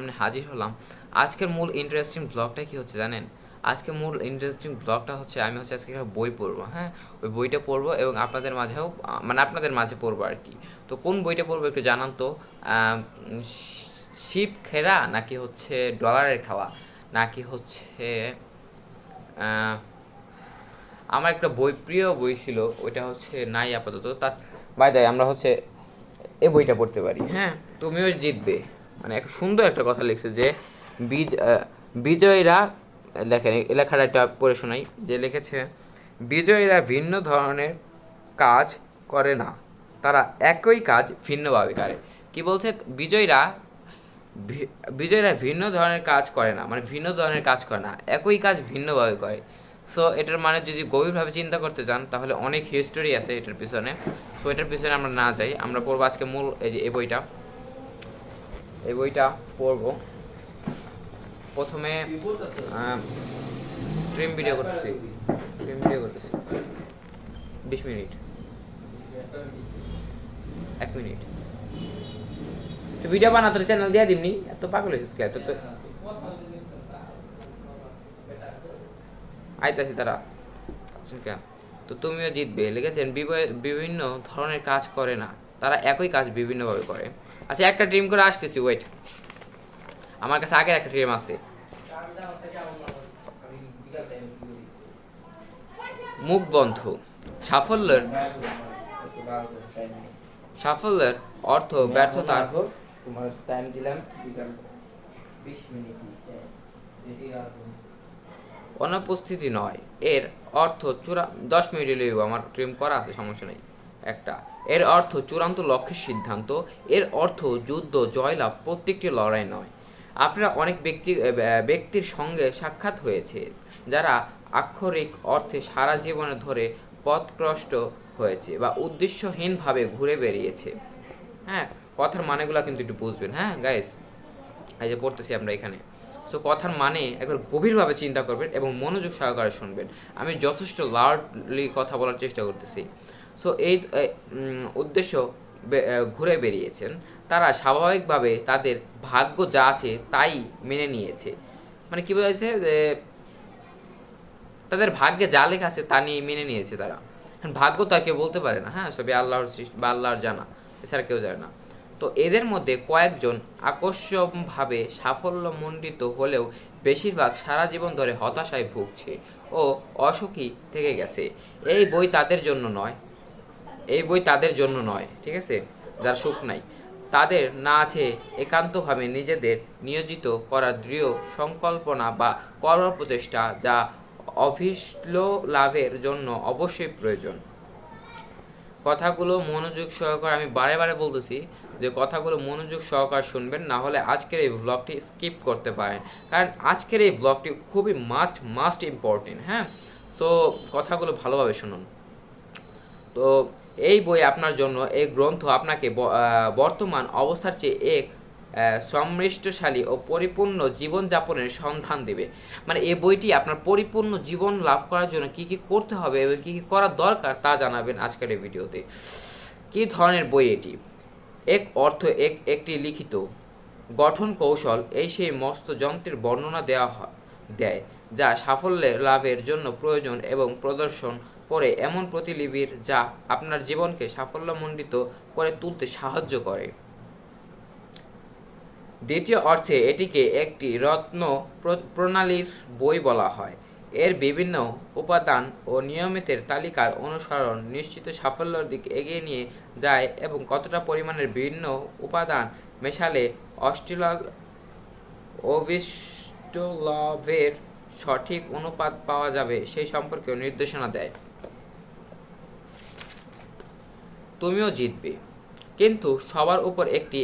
সামনে হাজির হলাম। আজকের মূল ইন্টারেস্টিং ব্লগটা কি হচ্ছে জানেন? আজকে মূল ইন্টারেস্টিং ব্লগটা হচ্ছে আমি আজকে একটা বই পড়বো। হ্যাঁ, ওই বইটা পড়বো এবং আপনাদের মাঝেও আপনাদের মাঝে পড়বো আর কি। তো কোন বইটা পড়বো একটু জানান তো। শিপ খেরা নাকি হচ্ছে ডলারের খাওয়া নাকি হচ্ছে আমার একটা প্রিয় বই ছিল, ওইটা হচ্ছে নাই আপাতত। তার বাই দায় আমরা হচ্ছে এই বইটা পড়তে পারি। হ্যাঁ, তুমিও জিতবে। মানে একটা সুন্দর একটা কথা লিখছে যে বিজয়ীরা, দেখেন এই লেখাটা একটা পড়ে শোনাই যে লিখেছে, বিজয়ীরা ভিন্ন ধরনের কাজ করে না, তারা একই কাজ ভিন্নভাবে করে। কি বলছে? বিজয়ীরা বিজয়ীরা ভিন্ন ধরনের কাজ করে না, মানে ভিন্ন ধরনের কাজ করে না, একই কাজ ভিন্নভাবে করে। সো এটার মানে যদি গভীরভাবে চিন্তা করতে চান তাহলে অনেক হিস্টোরি আছে এটার পিছনে। সো এটার পিছনে আমরা না যাই, আমরা পড়বো আজকে মূল এই যে এই বইটা পড়বো। প্রথমে ট্রিম ভিডিও করতেছি 20 মিনিট, 1 মিনিট। তো ভিডিও বানাতে চ্যানেল দিয়ে দিমনি, এত পাগল হয়েছিস কে? তো আইতাছি তারা। তো তুমিও জিতবে লিখেছেন, বিভিন্ন ধরনের কাজ করে না, তারা একই কাজ বিভিন্নভাবে করে। আচ্ছা, একটা ড্রিম করে আসতেছি, ওয়েট। আমার কাছে আগের একটা ড্রিম আছে। মুখ বন্ধ। সাফল্যের সাফল্যের অর্থ ব্যর্থতার তোমার টাইম দিলাম বিকাল 20 মিনিট। অনুপস্থিতি নয়, এর অর্থ 10 মিনিটে লইব, আমার ড্রিম করা আছে, সমস্যা নেই। একটা, এর অর্থ চূড়ান্ত লক্ষ্যের সিদ্ধান্ত, এর অর্থ যুদ্ধ জয়লাভ প্রত্যেকটি লড়াই নয়। আপনারা অনেক ব্যক্তির সঙ্গে সাক্ষাৎ হয়েছে যারা আক্ষরিক অর্থে সারা জীবনে ধরে পথভ্রষ্ট হয়েছে বা উদ্দেশ্যহীনভাবে ঘুরে বেরিয়েছে। হ্যাঁ, কথার মানেগুলো কিন্তু একটু বুঝবেন। হ্যাঁ গাইস, এই যে পড়তেছি আমরা এখানে। সো কথার মানে একবার গভীরভাবে চিন্তা করবেন এবং মনোযোগ সহকারে শুনবেন। আমি যথেষ্ট লাউডলি কথা বলার চেষ্টা করতেছি। সো এই উদ্দেশ্য ঘুরে বেরিয়েছেন, তারা স্বাভাবিকভাবে তাদের ভাগ্য যা আছে তাই মেনে নিয়েছে। মানে কী বলেছে যে তাদের ভাগ্যে যা লেখা আছে তা নিয়ে মেনে নিয়েছে তারা। ভাগ্য তা কেউ বলতে পারে না। হ্যাঁ, সবই আল্লাহর সৃষ্টি বা আল্লাহর জানা, এছাড়া কেউ জানে না। তো এদের মধ্যে কয়েকজন আকস্মিকভাবে সাফল্যমণ্ডিত হলেও বেশিরভাগ সারা জীবন ধরে হতাশায় ভুগছে ও অসুখী থেকে গেছে। এই বই তাদের জন্য নয়, ঠিক আছে? যার সুখ নাই, তাদের না আছে একান্তভাবে নিজেদের নিয়োজিত করার দৃঢ় সংকল্পনা বা কর্মপ্রচেষ্টা, যা অভীষ্ট লাভের জন্য অবশ্যই প্রয়োজন। কথাগুলো মনোযোগ সহকারে, আমি বারে বারে বলতেছি যে কথাগুলো মনোযোগ সহকারে শুনবেন, না হলে আজকের এই ব্লগটি স্কিপ করতে পারেন, কারণ আজকের এই ব্লগটি খুবই মাস্ট ইম্পর্টেন্ট। হ্যাঁ, সো কথাগুলো ভালোভাবে শুনুন। তো এই বই আপনার জন্য, এই গ্রন্থ আপনাকে বর্তমান অবস্থার চেয়ে এক সমৃষ্টশালী ও পরিপূর্ণ জীবনযাপনের সন্ধান দেবে। মানে এই বইটি আপনার পরিপূর্ণ জীবন লাভ করার জন্য কী কী করতে হবে এবং কী কী করা দরকার তা জানাবেন আজকের এই ভিডিওতে। কী ধরনের বই এটি? একটি লিখিত গঠন কৌশল, এই সেই মস্ত যন্ত্রের বর্ণনা দেয় যা সাফল্যের লাভের জন্য প্রয়োজন এবং প্রদর্শন করে এমন প্রতিলিপির যা আপনার জীবনকে সাফল্যমণ্ডিত করে তুলতে সাহায্য করে। দ্বিতীয় অর্থে এটিকে একটি রত্ন প্রণালীর বই বলা হয়। এর বিভিন্ন উপাদান ও নিয়মিতের তালিকার অনুসরণ নিশ্চিত সাফল্যের দিকে এগিয়ে নিয়ে যায় এবং কতটা পরিমাণের বিভিন্ন উপাদান মেশালে অভিষ্টলাভের সঠিক অনুপাত পাওয়া যাবে সেই সম্পর্কেও নির্দেশনা দেয়। তুমিও জিতবে, কিন্তু সবার উপর একটি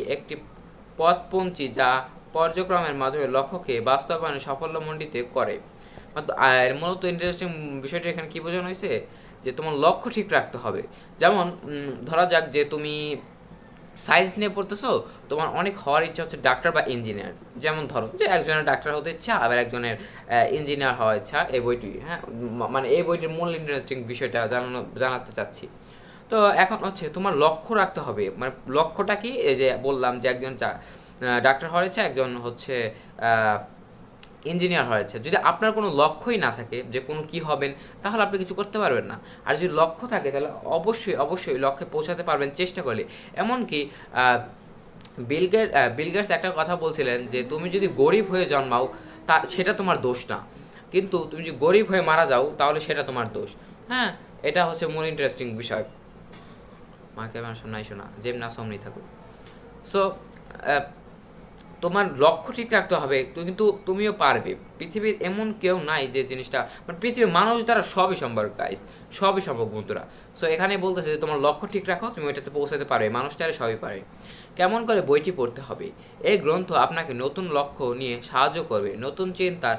পথপঞ্চী যা পর্যক্রমের মাধ্যমে লক্ষ্যকে বাস্তবায়নে সাফল্যমণ্ডিত করে। আর মূলত ইন্টারেস্টিং বিষয়টা এখানে কী বোঝানো হয়েছে যে তোমার লক্ষ্য ঠিক রাখতে হবে। যেমন ধরা যাক যে তুমি সায়েন্স নিয়ে পড়তেছো, তোমার অনেক হওয়ার ইচ্ছা হচ্ছে ডাক্তার বা ইঞ্জিনিয়ার। যেমন ধরো যে একজনের ডাক্তার হতে ইচ্ছা, আবার একজনের ইঞ্জিনিয়ার হওয়ার ইচ্ছা। এই বইটি, হ্যাঁ, মানে এই বইটির মূল ইন্টারেস্টিং বিষয়টা জানাতে চাচ্ছি। তো এখন হচ্ছে তোমার লক্ষ্য রাখতে হবে। মানে লক্ষ্যটা কি? এই যে বললাম যে একজন ডাক্তার হওয়ার ইচ্ছা, একজন হচ্ছে ইঞ্জিনিয়ার হওয়ার ইচ্ছা। যদি আপনার কোনো লক্ষ্যই না থাকে যে কোনো কী হবেন, তাহলে আপনি কিছু করতে পারবেন না। আর যদি লক্ষ্য থাকে তাহলে অবশ্যই অবশ্যই লক্ষ্যে পৌঁছাতে পারবেন চেষ্টা করলে। এমনকি বিল গেটস একটা কথা বলছিলেন যে তুমি যদি গরিব হয়ে জন্মাও তা সেটা তোমার দোষ না, কিন্তু তুমি যদি গরিব হয়ে মারা যাও তাহলে সেটা তোমার দোষ। হ্যাঁ, এটা হচ্ছে মোর ইন্টারেস্টিং বিষয়। মাকে আমার সামনে আইসো না, যেম না সামনেই থাকো। সো তোমার লক্ষ্য ঠিক রাখতে হবে, কিন্তু তুমিও পারবে। পৃথিবীর এমন কেউ নাই যে জিনিসটা, মানে পৃথিবীর মানুষ দ্বারা সবই সম্ভব গাইস, সবই সম্ভব বন্ধুরা। সো এখানে বলতেছে যে তোমার লক্ষ্য ঠিক রাখো, তুমি ওইটাতে পৌঁছাতে পারবে, মানুষটারে সবই পারে। কেমন করে বইটি পড়তে হবে? এই গ্রন্থ আপনাকে নতুন লক্ষ্য নিয়ে সাহায্য করবে, নতুন চিন্তার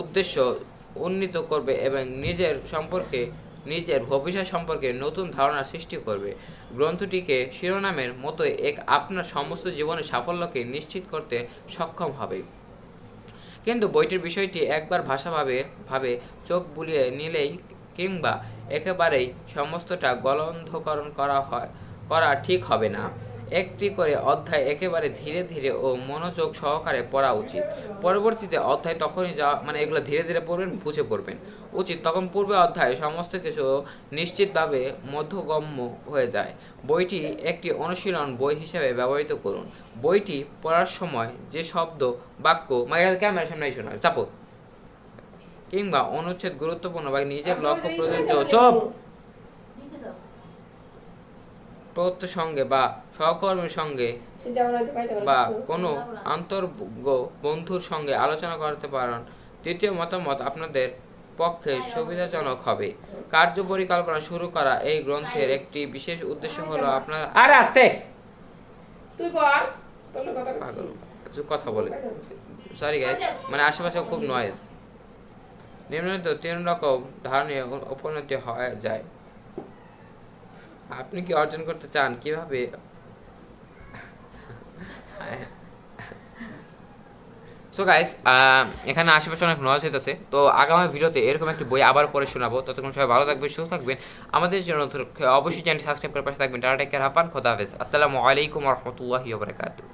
উদ্দেশ্য উন্নীত করবে এবং নিজের ভবিষ্যৎ সম্পর্কে নতুন ধারণা সৃষ্টি করবে। গ্রন্থটিকে শিরোনামের মতোই আপনার সমস্ত জীবনের সাফল্যকে নিশ্চিত করতে সক্ষম হবে। কিন্তু বইটির বিষয়টি একবার ভাবে চোখ বুলিয়ে নিলেই কিংবা একেবারেই সমস্তটা গলন্ধকরণ করা ঠিক হবে না। একটি করে অধ্যায় একেবারে ধীরে ধীরে ও মনোযোগ সহকারে পড়া উচিত। পরবর্তীতে অধ্যায় তখনই মানে এগুলো ধীরে ধীরে পড়বেন, বুঝে পড়বেন উচিত, তখন পূর্বে অধ্যায়ে সমস্ত কিছু নিশ্চিতভাবে মধ্যগম্য হয়ে যায়। বইটি একটি অনুশীলন বই হিসেবে ব্যবহৃত করুন। বইটি পড়ার সময় যে শব্দ, বাক্য, ক্যামেরার সামনে শোনা চাপো, কিংবা অনুচ্ছেদ গুরুত্বপূর্ণ বা নিজের লক্ষ্য প্রযোজ্য সঙ্গে বা সহকর্মীর সঙ্গে বা কোনো আন্তর্গ বন্ধুর সঙ্গে আলোচনা করতে পারেন। তৃতীয় মতামত আপনাদের পক্ষে সুবিধাজনক হবে। কার্য পরিকল্পনা শুরু করা এই গ্রন্থের একটি বিশেষ উদ্দেশ্য হলো আপনার আস্তে তুই বল কথা বলে, সরি গাইস, মানে আশেপাশে খুব নয়েজ। নিম্নলিখিত 3 রকম ধারণে উপনীত হয়ে যায়। আপনি কি অর্জন করতে চান? কিভাবে? সো গাইস, এখানে আশেপাশে অনেক নয়েজ হইতেছে, তো আগামী ভিডিওতে এরকম একটি বই আবার পড়ে শোনাবো। ততক্ষণ সবাই ভালো থাকবেন, সুস্থ থাকবেন। আমাদের জন্য অবশ্যই চ্যানেলটি সাবস্ক্রাইব করে পাশে থাকবেন। টাটা, টেক কেয়ার, হাফান, খোদা হাফেজ। আসসালামু আলাইকুম ওয়া রাহমাতুল্লাহি ওয়া বারাকাতুহু।